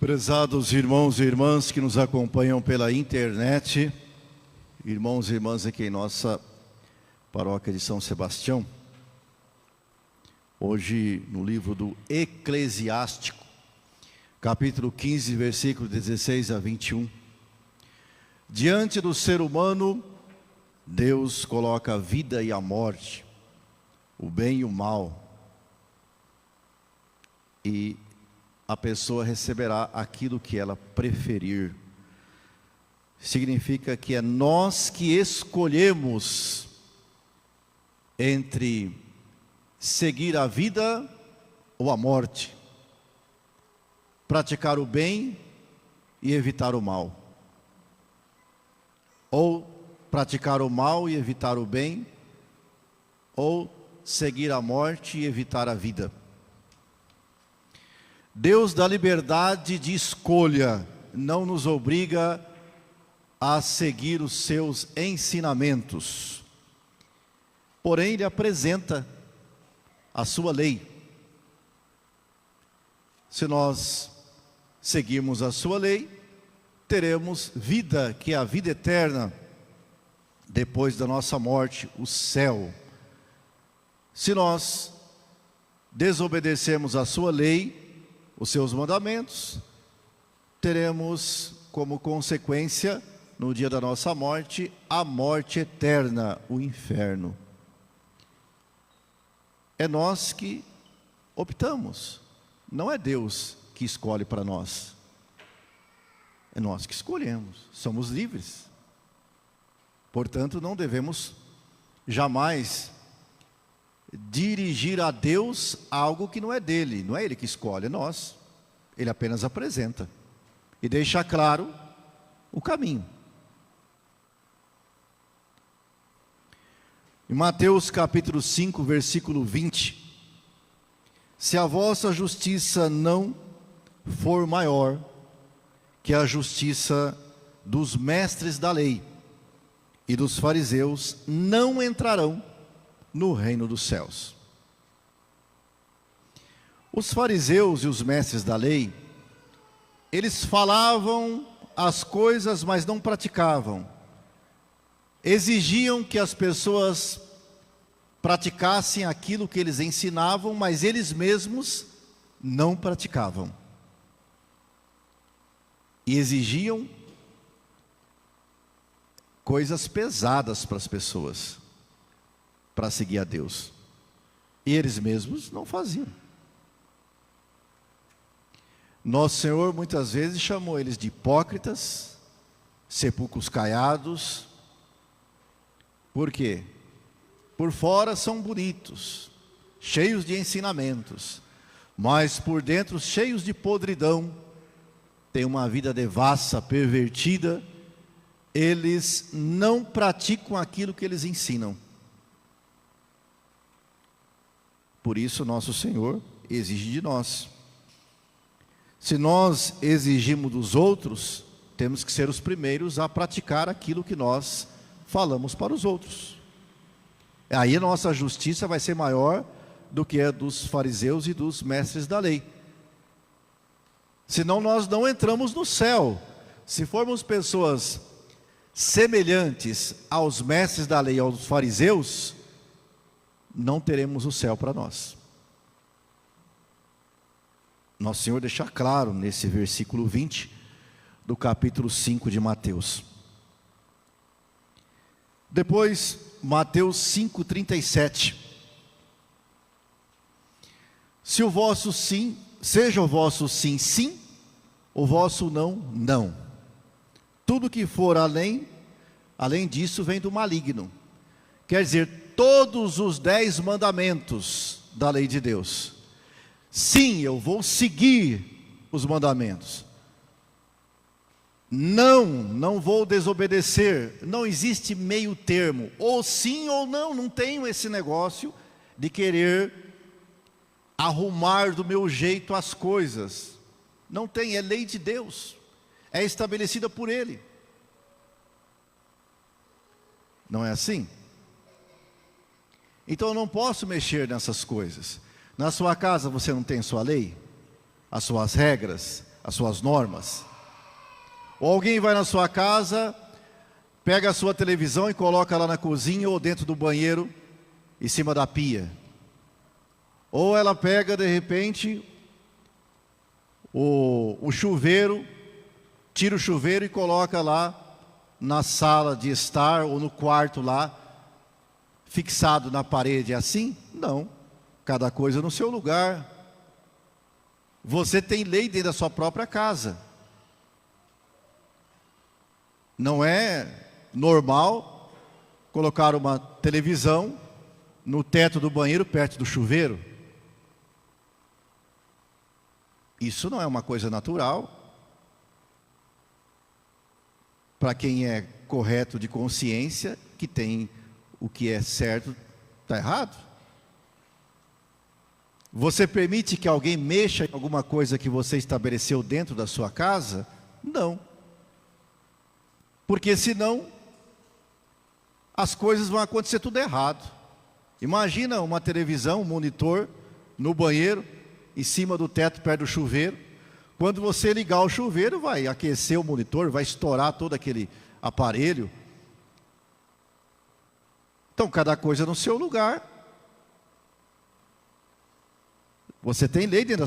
Prezados irmãos e irmãs que nos acompanham pela internet, irmãos e irmãs aqui em nossa paróquia de São Sebastião, hoje no livro do Eclesiástico, capítulo 15, versículo 16 a 21, diante do ser humano, Deus coloca a vida e a morte, o bem e o mal, e a pessoa receberá aquilo que ela preferir. Significa que é nós que escolhemos entre seguir a vida ou a morte, praticar o bem e evitar o mal, ou praticar o mal e evitar o bem, ou seguir a morte e evitar a vida. Deus dá liberdade de escolha, não nos obriga a seguir os seus ensinamentos. Porém, Ele apresenta a sua lei. Se nós seguirmos a sua lei, teremos vida, que é a vida eterna, depois da nossa morte, o céu. Se nós desobedecermos a sua lei, os seus mandamentos, teremos como consequência, no dia da nossa morte, a morte eterna, o inferno. É nós que optamos, não é Deus que escolhe para nós. É nós que escolhemos, somos livres. Portanto, não devemos jamais dirigir a Deus algo que não é dele, não é Ele que escolhe, é nós. Ele apenas apresenta e deixa claro o caminho. Em Mateus capítulo 5, versículo 20, se a vossa justiça não for maior que a justiça dos mestres da lei e dos fariseus, não entrarão no reino dos céus. Os fariseus e os mestres da lei, eles falavam as coisas, mas não praticavam. Exigiam que as pessoas praticassem aquilo que eles ensinavam, mas eles mesmos não praticavam. E exigiam coisas pesadas para as pessoas, para seguir a Deus. E eles mesmos não faziam. Nosso Senhor muitas vezes chamou eles de hipócritas, sepulcros caiados. Por quê? Por fora são bonitos, cheios de ensinamentos, mas por dentro cheios de podridão, têm uma vida devassa, pervertida. Eles não praticam aquilo que eles ensinam. Por isso nosso Senhor exige de nós. Se nós exigimos dos outros, temos que ser os primeiros a praticar aquilo que nós falamos para os outros. Aí a nossa justiça vai ser maior do que a dos fariseus e dos mestres da lei. Senão nós não entramos no céu. Se formos pessoas semelhantes aos mestres da lei e aos fariseus, não teremos o céu para nós. Nosso Senhor deixa claro nesse versículo 20 do capítulo 5 de Mateus. Depois, Mateus 5:37. Se o vosso sim, seja o vosso sim, sim, o vosso não, não. Tudo que for além disso vem do maligno. Quer dizer, todos os 10 mandamentos da lei de Deus. Sim, eu vou seguir os mandamentos. Não vou desobedecer. Não existe meio termo, ou sim ou não. Não tenho esse negócio de querer arrumar do meu jeito as coisas. Não tem, é lei de Deus, é estabelecida por Ele. Não é assim? Então eu não posso mexer nessas coisas. Na sua casa você não tem sua lei, as suas regras, as suas normas. Ou alguém vai na sua casa, pega a sua televisão e coloca lá na cozinha ou dentro do banheiro, em cima da pia. Ou ela pega, de repente, o chuveiro, tira o chuveiro e coloca lá na sala de estar ou no quarto lá, fixado na parede. É assim? Não. Cada coisa no seu lugar. Você tem lei dentro da sua própria casa. Não é normal colocar uma televisão no teto do banheiro perto do chuveiro. Isso não é uma coisa natural. Para quem é correto de consciência, que tem o que é certo, está errado. Você permite que alguém mexa em alguma coisa que você estabeleceu dentro da sua casa? Não. Porque senão, as coisas vão acontecer tudo errado. Imagina uma televisão, um monitor, no banheiro, em cima do teto, perto do chuveiro. Quando você ligar o chuveiro, vai aquecer o monitor, vai estourar todo aquele aparelho. Então, cada coisa no seu lugar. Você tem lei dentro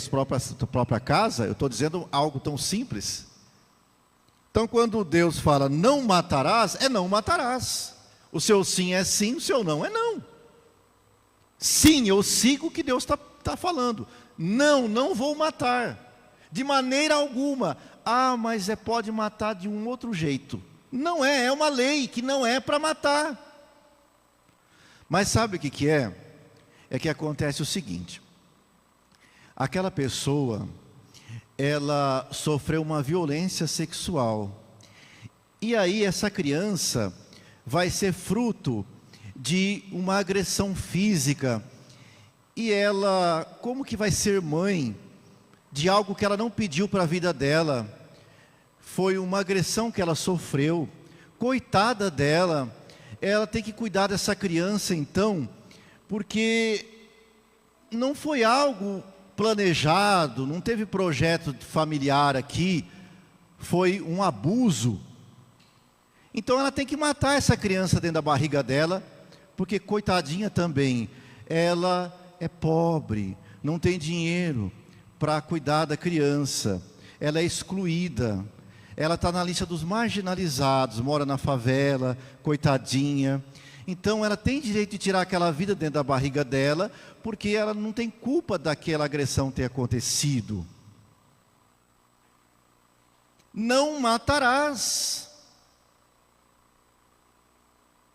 da própria casa. Eu estou dizendo algo tão simples. Então, quando Deus fala não matarás, é não matarás. O seu sim é sim, o seu não é não. Sim, eu sigo o que Deus está falando. Não, não vou matar. De maneira alguma. Ah, mas pode matar de um outro jeito. Não é uma lei que não é para matar. Mas sabe o que é? É que acontece o seguinte. Aquela pessoa, ela sofreu uma violência sexual. E aí essa criança vai ser fruto de uma agressão física. E ela, como que vai ser mãe de algo que ela não pediu para a vida dela? Foi uma agressão que ela sofreu. Coitada dela, ela tem que cuidar dessa criança então, porque não foi algo planejado, não teve projeto familiar aqui, foi um abuso. Então ela tem que matar essa criança dentro da barriga dela, porque coitadinha também, ela é pobre, não tem dinheiro para cuidar da criança, ela é excluída, ela está na lista dos marginalizados, mora na favela, coitadinha. Então ela tem direito de tirar aquela vida dentro da barriga dela, porque ela não tem culpa daquela agressão ter acontecido. Não matarás.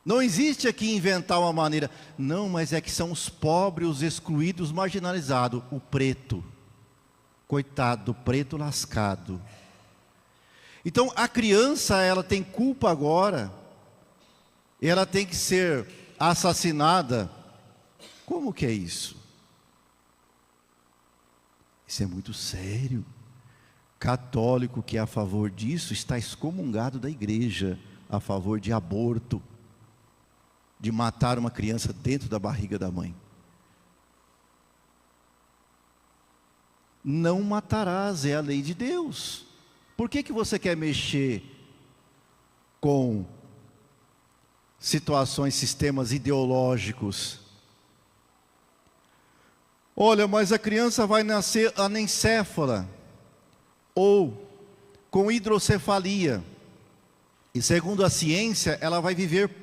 Não existe aqui inventar uma maneira. Não, mas é que são os pobres, os excluídos, os marginalizados. O preto. Coitado, preto lascado. Então a criança, ela tem culpa agora. Ela tem que ser assassinada. Como que é isso? Isso é muito sério. Católico que é a favor disso está excomungado da igreja, a favor de aborto, de matar uma criança dentro da barriga da mãe. Não matarás, é a lei de Deus. Por que você quer mexer com situações, sistemas ideológicos? Olha, mas a criança vai nascer anencéfala ou com hidrocefalia. E segundo a ciência, ela vai viver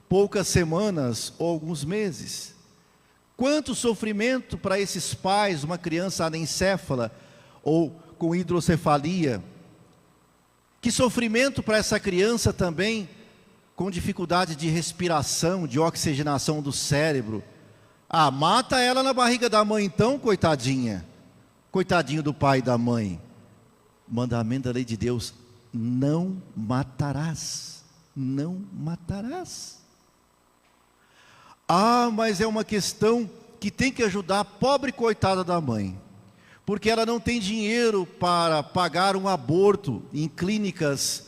poucas semanas ou alguns meses. Quanto sofrimento para esses pais, uma criança anencéfala ou com hidrocefalia. Que sofrimento para essa criança também, com dificuldade de respiração, de oxigenação do cérebro. Ah, mata ela na barriga da mãe então, coitadinha. Coitadinho do pai e da mãe. Mandamento da lei de Deus: não matarás. Não matarás. Ah, mas é uma questão que tem que ajudar a pobre coitada da mãe, porque ela não tem dinheiro para pagar um aborto em clínicas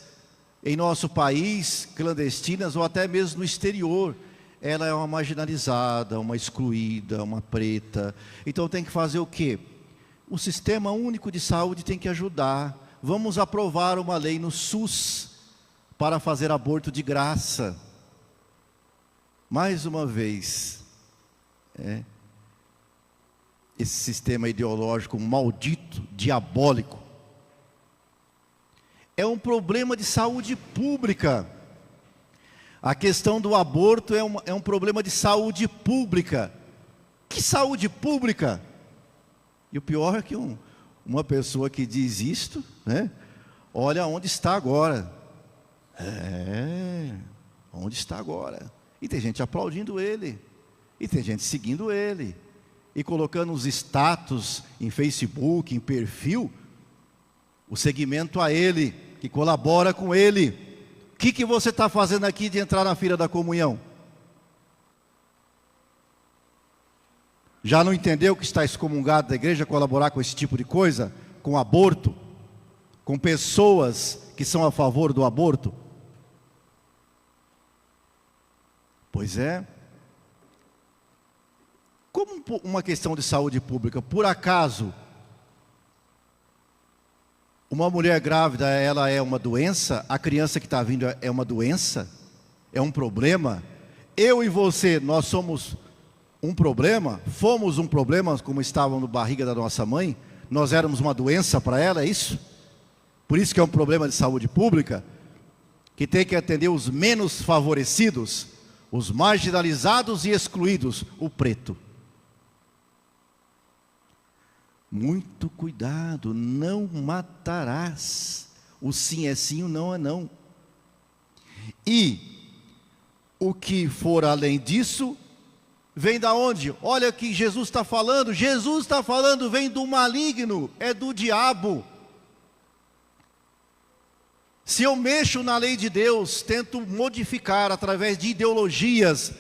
em nosso país, clandestinas ou até mesmo no exterior. Ela é uma marginalizada, uma excluída, uma preta. Então tem que fazer o quê? O Sistema Único de Saúde tem que ajudar. Vamos aprovar uma lei no SUS para fazer aborto de graça. Mais uma vez, esse sistema ideológico maldito, diabólico, é um problema de saúde pública. A questão do aborto é um problema de saúde pública. Que saúde pública? E o pior é que uma pessoa que diz isto, olha onde está agora. Onde está agora? E tem gente aplaudindo ele, e tem gente seguindo ele, e colocando os status em Facebook, em perfil, o segmento a ele, que colabora com ele. O que você está fazendo aqui de entrar na fila da comunhão? Já não entendeu que está excomungado da igreja colaborar com esse tipo de coisa? Com aborto? Com pessoas que são a favor do aborto? Pois é. Como uma questão de saúde pública, por acaso, uma mulher grávida, ela é uma doença? A criança que está vindo é uma doença? É um problema? Eu e você, nós somos um problema? Fomos um problema como estavam no barriga da nossa mãe? Nós éramos uma doença para ela, é isso? Por isso que é um problema de saúde pública, que tem que atender os menos favorecidos, os marginalizados e excluídos, o preto. Muito cuidado, não matarás. O sim é sim, o não é não. E o que for além disso, vem da onde? Olha o que Jesus está falando. Jesus está falando, vem do maligno, é do diabo. Se eu mexo na lei de Deus, tento modificar através de ideologias,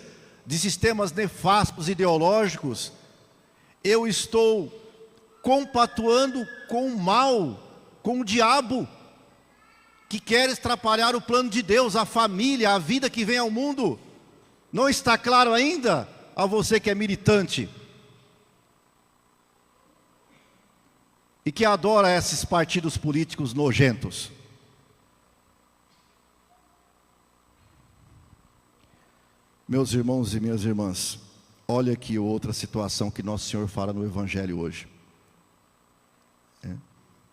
de sistemas nefastos ideológicos, eu estou compatuando com o mal, com o diabo, que quer atrapalhar o plano de Deus, a família, a vida que vem ao mundo. Não está claro ainda a você que é militante e que adora esses partidos políticos nojentos? Meus irmãos e minhas irmãs, olha aqui outra situação que Nosso Senhor fala no Evangelho hoje.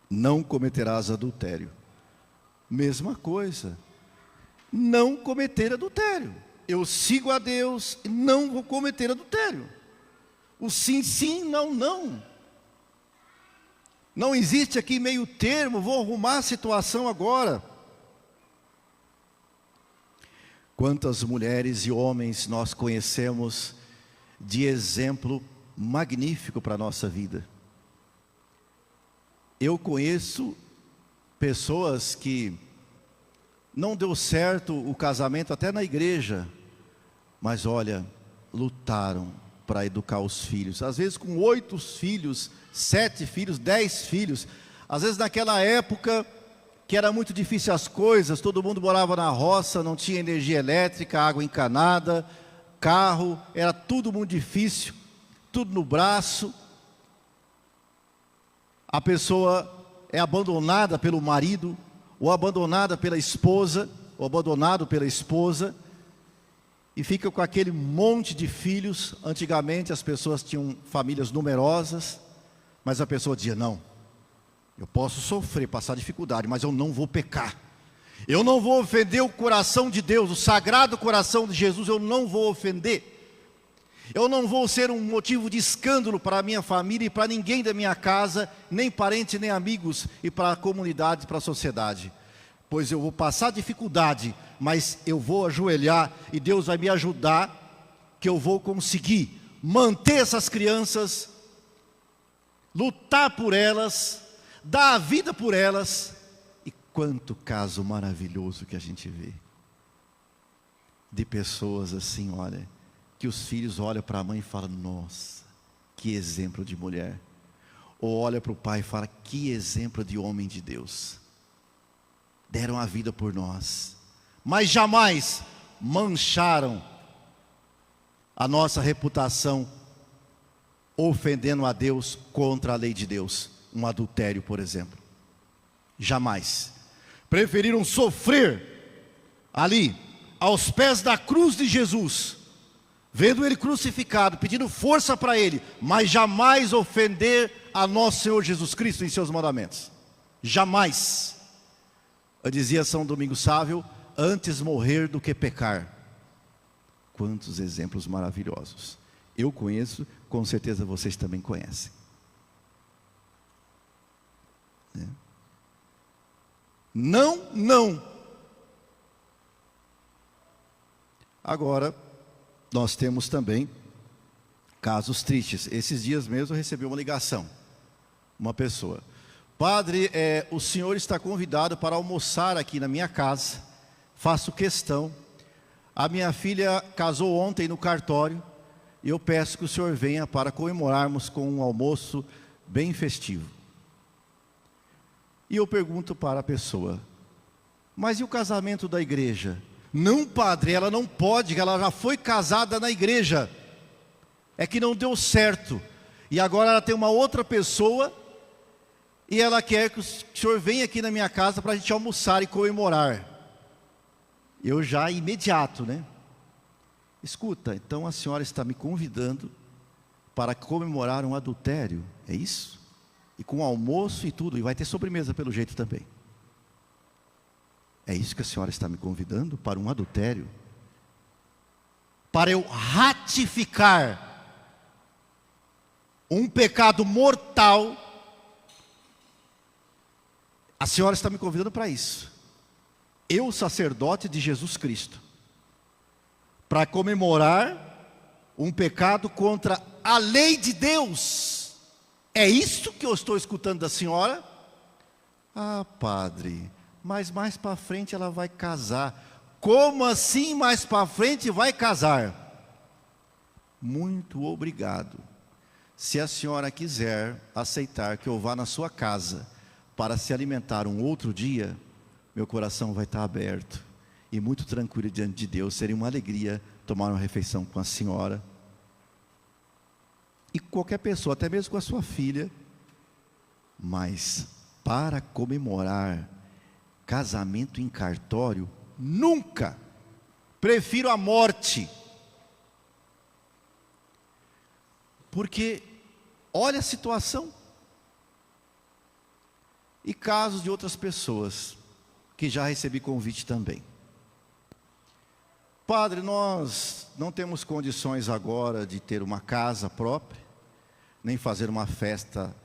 Não cometerás adultério. Mesma coisa. Não cometer adultério. Eu sigo a Deus e não vou cometer adultério. O sim, sim, não, não. Não existe aqui meio termo, vou arrumar a situação agora. Quantas mulheres e homens nós conhecemos de exemplo magnífico para a nossa vida. Eu conheço pessoas que não deu certo o casamento até na igreja, mas olha, lutaram para educar os filhos, às vezes com 8 filhos, 7 filhos, 10 filhos, às vezes naquela época que era muito difícil as coisas, todo mundo morava na roça, não tinha energia elétrica, água encanada, carro, era tudo muito difícil, tudo no braço. A pessoa é abandonada pelo marido, ou abandonada pela esposa, ou abandonado pela esposa, e fica com aquele monte de filhos. Antigamente as pessoas tinham famílias numerosas, mas a pessoa dizia, não, eu posso sofrer, passar dificuldade, mas eu não vou pecar. Eu não vou ofender o coração de Deus, o sagrado coração de Jesus, eu não vou ofender. Eu não vou ser um motivo de escândalo para a minha família e para ninguém da minha casa, nem parentes, nem amigos, e para a comunidade, para a sociedade. Pois eu vou passar dificuldade, mas eu vou ajoelhar e Deus vai me ajudar, que eu vou conseguir manter essas crianças, lutar por elas, dar a vida por elas. E quanto caso maravilhoso que a gente vê, de pessoas assim, olha, que os filhos olham para a mãe e falam, nossa, que exemplo de mulher. Ou olha para o pai e fala, que exemplo de homem de Deus. Deram a vida por nós, mas jamais mancharam a nossa reputação ofendendo a Deus contra a lei de Deus. Um adultério, por exemplo. Jamais. Preferiram sofrer ali, aos pés da cruz de Jesus, vendo Ele crucificado, pedindo força para Ele, mas jamais ofender a nosso Senhor Jesus Cristo em seus mandamentos. Jamais. Eu dizia São Domingos Sávio, antes morrer do que pecar. Quantos exemplos maravilhosos. Eu conheço, com certeza vocês também conhecem. Não, não. Agora, nós temos também casos tristes. Esses dias mesmo eu recebi uma ligação. Uma pessoa: padre, o senhor está convidado para almoçar aqui na minha casa. Faço questão. A minha filha casou ontem no cartório. E eu peço que o senhor venha para comemorarmos com um almoço bem festivo. E eu pergunto para a pessoa: mas e o casamento da igreja? Não, padre, ela não pode, ela já foi casada na igreja. É que não deu certo. E agora ela tem uma outra pessoa e ela quer que o senhor venha aqui na minha casa para a gente almoçar e comemorar. Eu já imediato, né? Escuta, então a senhora está me convidando para comemorar um adultério, é isso? E com almoço e tudo, e vai ter sobremesa pelo jeito também. É isso que a senhora está me convidando para um adultério? Para eu ratificar um pecado mortal, a senhora está me convidando para isso. Eu, sacerdote de Jesus Cristo, para comemorar um pecado contra a lei de Deus. É isso que eu estou escutando da senhora? Ah, padre, mas mais para frente ela vai casar. Como assim mais para frente vai casar? Muito obrigado. Se a senhora quiser aceitar que eu vá na sua casa para se alimentar um outro dia, meu coração vai estar aberto e muito tranquilo diante de Deus. Seria uma alegria tomar uma refeição com a senhora e qualquer pessoa, até mesmo com a sua filha. Mas para comemorar casamento em cartório, nunca. Prefiro a morte. Porque olha a situação. E casos de outras pessoas que já recebi convite também. Padre, nós não temos condições agora de ter uma casa própria, nem fazer uma festa,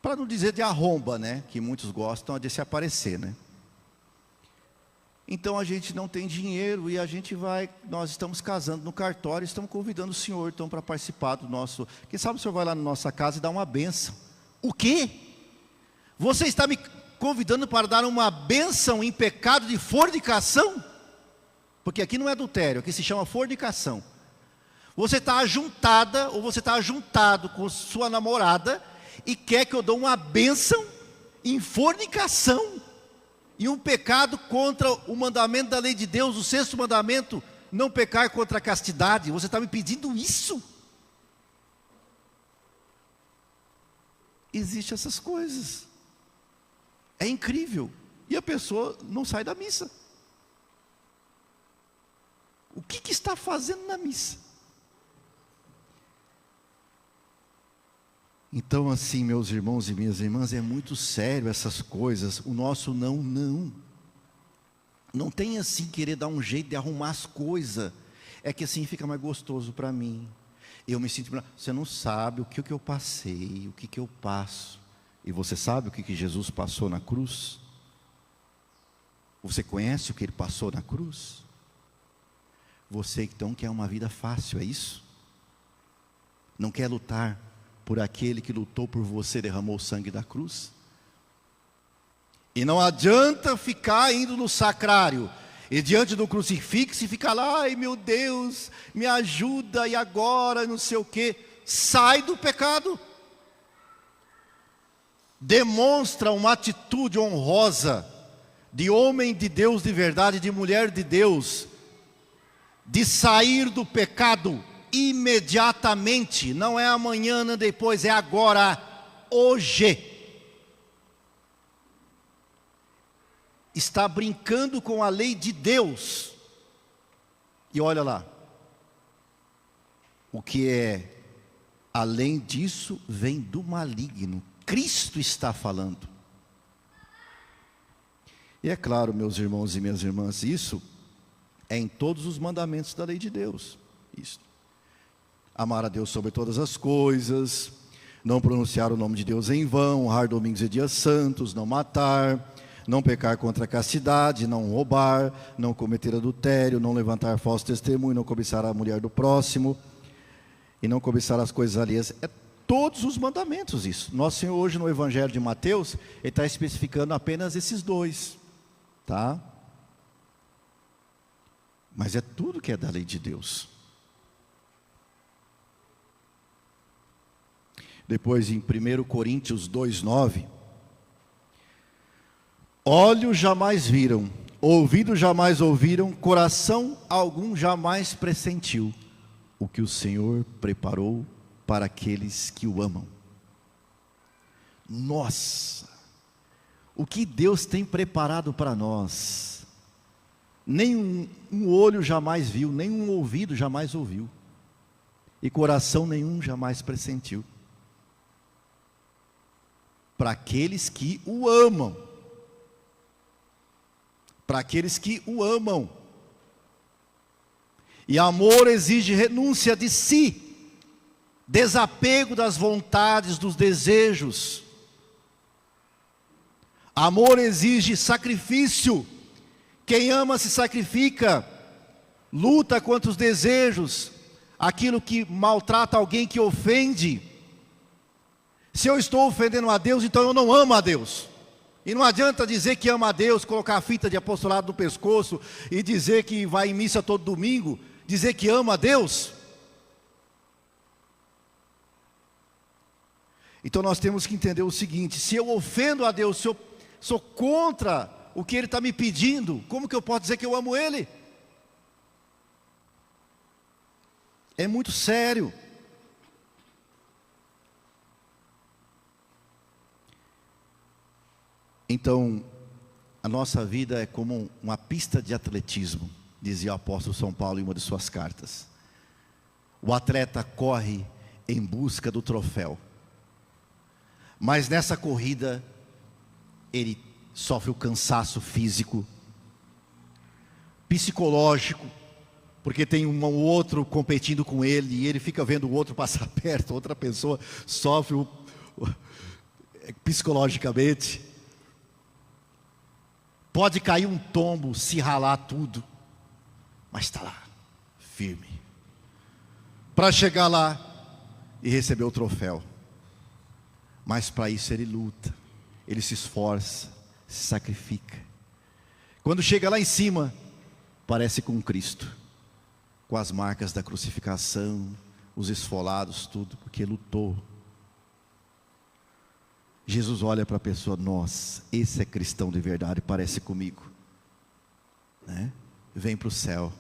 para não dizer de arromba, né? Que muitos gostam de se aparecer, né? Então a gente não tem dinheiro e a gente vai, nós estamos casando no cartório, estamos convidando o senhor então para participar do nosso, quem sabe o senhor vai lá na nossa casa e dá uma bênção. O quê? Você está me convidando para dar uma bênção em pecado de fornicação? Porque aqui não é adultério, aqui se chama fornicação. Você está ajuntada ou você está ajuntado com sua namorada e quer que eu dou uma bênção em fornicação, e um pecado contra o mandamento da lei de Deus, o 6º mandamento, não pecar contra a castidade. Você está me pedindo isso? Existem essas coisas. É incrível. E a pessoa não sai da missa. O que está fazendo na missa? Então assim, meus irmãos e minhas irmãs, é muito sério essas coisas. O nosso não. Não tem assim querer dar um jeito de arrumar as coisas. É que assim fica mais gostoso para mim. Eu me sinto... Você não sabe o que eu passei, o que eu passo. E você sabe o que Jesus passou na cruz? Você conhece o que Ele passou na cruz? Você então quer uma vida fácil, é isso? Não quer lutar por aquele que lutou por você, derramou o sangue da cruz? E não adianta ficar indo no sacrário e diante do crucifixo e ficar lá, ai meu Deus, me ajuda, e agora não sei o que. Sai do pecado. Demonstra uma atitude honrosa de homem de Deus de verdade, de mulher de Deus, de sair do pecado imediatamente, não é amanhã, não depois, é agora, hoje. Está brincando com a lei de Deus. E olha lá, o que é além disso vem do maligno. Cristo está falando. E é claro, meus irmãos e minhas irmãs, isso é em todos os mandamentos da lei de Deus. Isso. Amar a Deus sobre todas as coisas, não pronunciar o nome de Deus em vão, honrar domingos e dias santos, não matar, não pecar contra a castidade, não roubar, não cometer adultério, não levantar falso testemunho, não cobiçar a mulher do próximo e não cobiçar as coisas alheias. É todos os mandamentos isso. Nosso Senhor hoje no Evangelho de Mateus, Ele está especificando apenas esses dois, tá? Mas é tudo que é da lei de Deus. Depois em 1 Coríntios 2:9, olhos jamais viram, ouvidos jamais ouviram, coração algum jamais pressentiu o que o Senhor preparou para aqueles que o amam. Nossa, o que Deus tem preparado para nós, nem um olho jamais viu, nem um ouvido jamais ouviu, e coração nenhum jamais pressentiu, para aqueles que o amam. Para aqueles que o amam. E amor exige renúncia de si, desapego das vontades, dos desejos. Amor exige sacrifício. Quem ama se sacrifica, luta contra os desejos, aquilo que maltrata alguém, que ofende. Se eu estou ofendendo a Deus, então eu não amo a Deus. E não adianta dizer que ama a Deus, colocar a fita de apostolado no pescoço e dizer que vai em missa todo domingo, dizer que ama a Deus. Então nós temos que entender o seguinte: se eu ofendo a Deus, se eu sou contra o que Ele está me pedindo, como que eu posso dizer que eu amo Ele? É muito sério. Então, a nossa vida é como uma pista de atletismo, dizia o apóstolo São Paulo em uma de suas cartas. O atleta corre em busca do troféu, mas nessa corrida, ele sofre o cansaço físico, psicológico, porque tem um ou outro competindo com ele, e ele fica vendo o outro passar perto, outra pessoa sofre psicologicamente. Pode cair um tombo, se ralar tudo, mas está lá, firme, para chegar lá e receber o troféu. Mas para isso ele luta, ele se esforça, se sacrifica. Quando chega lá em cima, parece com Cristo, com as marcas da crucificação, os esfolados, tudo, porque lutou. Jesus olha para a pessoa: nossa, esse é cristão de verdade, parece comigo, né? Vem para o céu,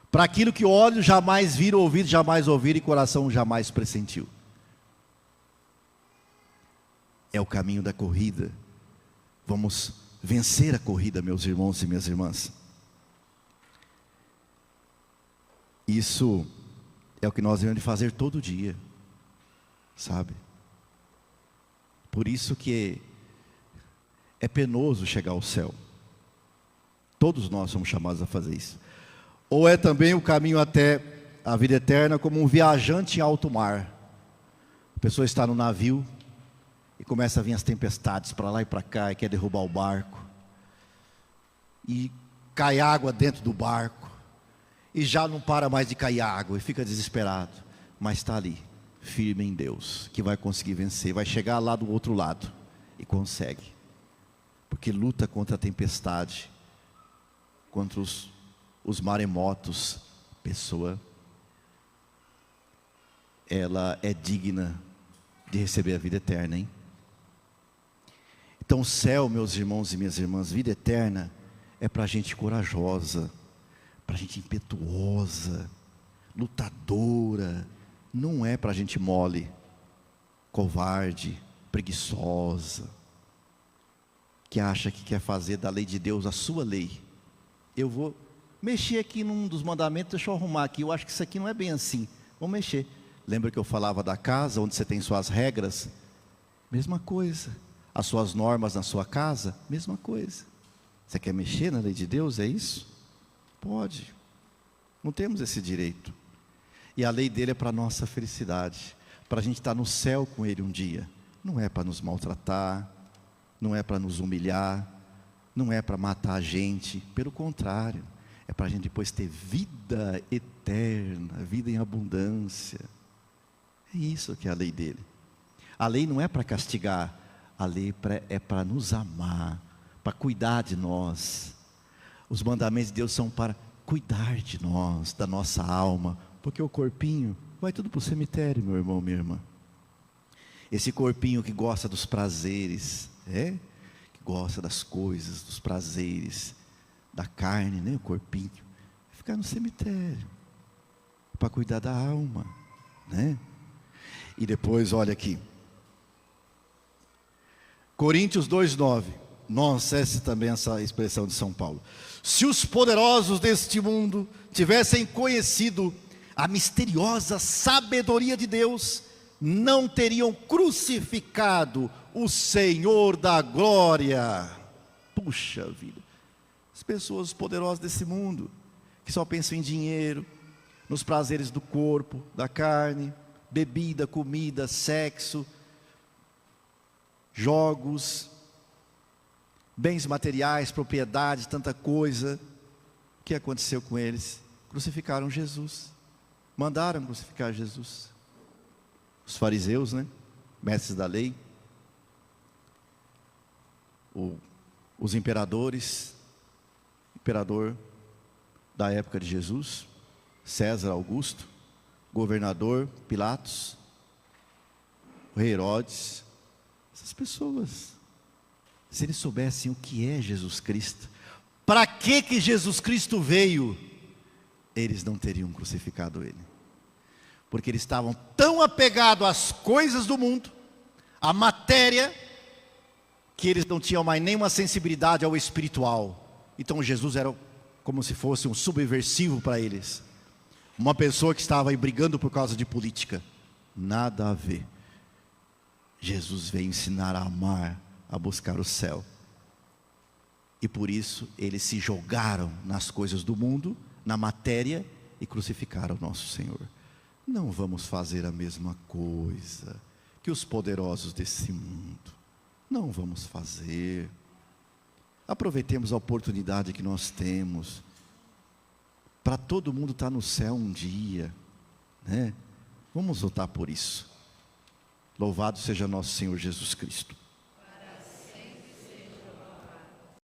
para aquilo que olhos jamais viram, ouvidos jamais ouviram e coração jamais pressentiu. É o caminho da corrida. Vamos vencer a corrida, meus irmãos e minhas irmãs. Isso é o que nós devemos fazer todo dia, sabe? Por isso que é penoso chegar ao céu. Todos nós somos chamados a fazer isso. Ou é também o caminho até a vida eterna, como um viajante em alto mar. A pessoa está no navio e começa a vir as tempestades para lá e para cá, e quer derrubar o barco, e cai água dentro do barco, e já não para mais de cair água, e fica desesperado, mas está ali, firme em Deus, que vai conseguir vencer, vai chegar lá do outro lado, e consegue, porque luta contra a tempestade, contra os maremotos. A pessoa, ela é digna de receber a vida eterna, hein? Então o céu, meus irmãos e minhas irmãs, vida eterna, é para gente corajosa, para gente impetuosa, lutadora, não é para gente mole, covarde, preguiçosa, que acha que quer fazer da lei de Deus a sua lei. Eu vou mexer aqui num dos mandamentos, deixa eu arrumar aqui, eu acho que isso aqui não é bem assim, vou mexer. Lembra que eu falava da casa, onde você tem suas regras? Mesma coisa. As suas normas na sua casa? Mesma coisa. Você quer mexer na lei de Deus, é isso? Pode. Não temos esse direito. E a lei dele é para a nossa felicidade, para a gente estar no céu com ele um dia. Não é para nos maltratar, não é para nos humilhar, não é para matar a gente, pelo contrário, é para a gente depois ter vida eterna, vida em abundância. É isso que é a lei dele. A lei não é para castigar, a lei é para nos amar, para cuidar de nós. Os mandamentos de Deus são para cuidar de nós, da nossa alma, porque o corpinho vai tudo para o cemitério, meu irmão, minha irmã. Esse corpinho que gosta dos prazeres, que gosta das coisas, dos prazeres, da carne, né? O corpinho, vai ficar no cemitério, para cuidar da alma, né? E depois, olha aqui, Coríntios 2:9. Nossa, essa também é essa expressão de São Paulo. Se os poderosos deste mundo tivessem conhecido a misteriosa sabedoria de Deus, não teriam crucificado o Senhor da glória. Puxa vida, as pessoas poderosas desse mundo, que só pensam em dinheiro, nos prazeres do corpo, da carne, bebida, comida, sexo, jogos, bens materiais, propriedades, tanta coisa. O que aconteceu com eles? Crucificaram Jesus, mandaram crucificar Jesus. Os fariseus, né? Mestres da lei, os imperadores, imperador da época de Jesus, César Augusto, governador Pilatos, o rei Herodes, essas pessoas, se eles soubessem o que é Jesus Cristo, para que Jesus Cristo veio, eles não teriam crucificado ele, porque eles estavam tão apegados às coisas do mundo, à matéria, que eles não tinham mais nenhuma sensibilidade ao espiritual. Então Jesus era como se fosse um subversivo para eles, uma pessoa que estava aí brigando por causa de política. Nada a ver. Jesus veio ensinar a amar, a buscar o céu. E por isso eles se jogaram nas coisas do mundo, na matéria, e crucificaram o nosso Senhor. Não vamos fazer a mesma coisa que os poderosos desse mundo. Não vamos fazer. Aproveitemos a oportunidade que nós temos, para todo mundo estar no céu um dia, né? Vamos lutar por isso. Louvado seja nosso Senhor Jesus Cristo.